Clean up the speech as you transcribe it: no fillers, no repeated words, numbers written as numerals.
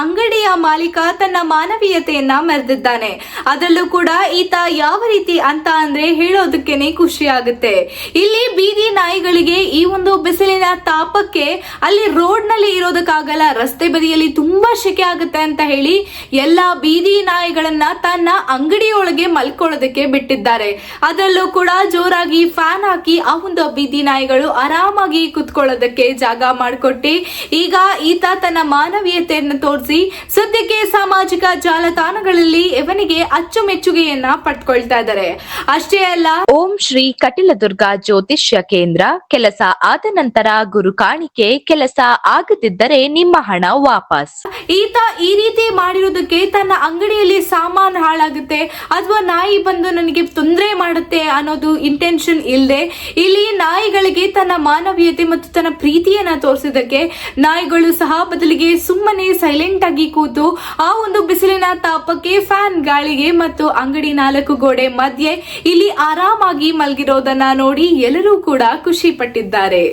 ಅಂಗಡಿಯ ಮಾಲೀಕ ತನ್ನ ಮಾನವೀಯತೆಯನ್ನ ಮೆರೆದಿದ್ದಾನೆ. ಅದರಲ್ಲೂ ಕೂಡ ಈತ ಯಾವ ರೀತಿ ಅಂತ ಅಂದ್ರೆ ಹೇಳೋದಕ್ಕೇನೆ ಖುಷಿ ಆಗುತ್ತೆ. ಇಲ್ಲಿ ಬೀದಿ ನಾಯಿಗಳಿಗೆ ಈ ಒಂದು ಬಿಸಿಲಿನ ತಾಪಕ್ಕೆ ಅಲ್ಲಿ ರೋಡ್ ನಲ್ಲಿ ಇರೋದಕ್ಕಾಗಲ್ಲ, ರಸ್ತೆ ಬದಿಯಲ್ಲಿ ತುಂಬಾ ಶೆಕೆ ಆಗುತ್ತೆ ಅಂತ ಹೇಳಿ ಎಲ್ಲಾ ಬೀದಿ ನಾಯಿಗಳನ್ನ ತನ್ನ ಅಂಗಡಿಯೊಳಗೆ ಮಲ್ಕೊಳ್ಳೋದಕ್ಕೆ ಬಿಟ್ಟಿದ್ದಾರೆ. ಅದರಲ್ಲೂ ಕೂಡ ಜೋರಾಗಿ ಫ್ಯಾನ್ ಹಾಕಿ ಆ ಒಂದು ಬೀದಿ ನಾಯಿಗಳು ಆರಾಮಾಗಿ ಕುತ್ಕೊಳ್ಳೋದಕ್ಕೆ ಜಾಗ ಮಾಡಿಕೊಟ್ಟಿ ಈಗ ಈತ ತನ್ನ ಮಾನವೀಯತೆಯನ್ನು ತೋರಿಸಿ ಸದ್ಯಕ್ಕೆ ಸಾಮಾಜಿಕ ಜಾಲತಾಣಗಳಲ್ಲಿ ಇವನಿಗೆ ಅಚ್ಚುಮೆಚ್ಚುಗೆಯನ್ನ ಪಡ್ಕೊಳ್ತಾ ಇದ್ದಾರೆ. ಅಷ್ಟೇ ಅಲ್ಲ, ಓಂ ಶ್ರೀ ಕಟಿಲದುರ್ಗಾ ಜ್ಯೋತಿಷ್ಯ ಕೇಂದ್ರ, ಕೆಲಸ ಆದ ನಂತರ ಗುರು ಕಾಣಿಕೆ, ಕೆಲಸ ಆಗದಿದ್ದರೆ ನಿಮ್ಮ ಹಣ ವಾಪಸ್. ಈತ ಈ ರೀತಿ ಮಾಡಿರೋದಕ್ಕೆ ತನ್ನ ಅಂಗಡಿಯಲ್ಲಿ ಸಾಮಾನು ಹಾಳಾಗುತ್ತೆ ಅಥವಾ ನಾಯಿ ಬಂದು ನನಗೆ ತೊಂದರೆ ಮಾಡುತ್ತೆ ಅನ್ನೋದು ಇಂಟೆನ್ಷನ್ ಇಲ್ಲದೆ ಇಲ್ಲಿ ನಾಯಿಗಳಿಗೆ ತನ್ನ ಮಾನವೀಯತೆ ಮತ್ತು ತನ್ನ ಪ್ರೀತಿಯನ್ನ ತೋರಿಸಿದಕ್ಕೆ ನಾಯಿಗಳು ಸಹ ಬದಲಿಗೆ ಸುಮ್ಮನೆ ಸೈಲೆಂಟ್ ಆಗಿ ಕೂತು ಆ ಒಂದು ಬಿಸಿಲಿನ ತಾಪಕ್ಕೆ ಫ್ಯಾನ್ ಗಾಳಿಗೆ ಮತ್ತು ಅಂಗಡಿ 4 ಗೋಡೆ ಮಧ್ಯೆ ಇಲ್ಲಿ ಆರಾಮಾಗಿ ಮಲಗಿರೋದನ್ನ ನೋಡಿ ಎಲ್ಲರೂ ಕೂಡ ಖುಷಿ ಪಟ್ಟಿದ್ದಾರೆ.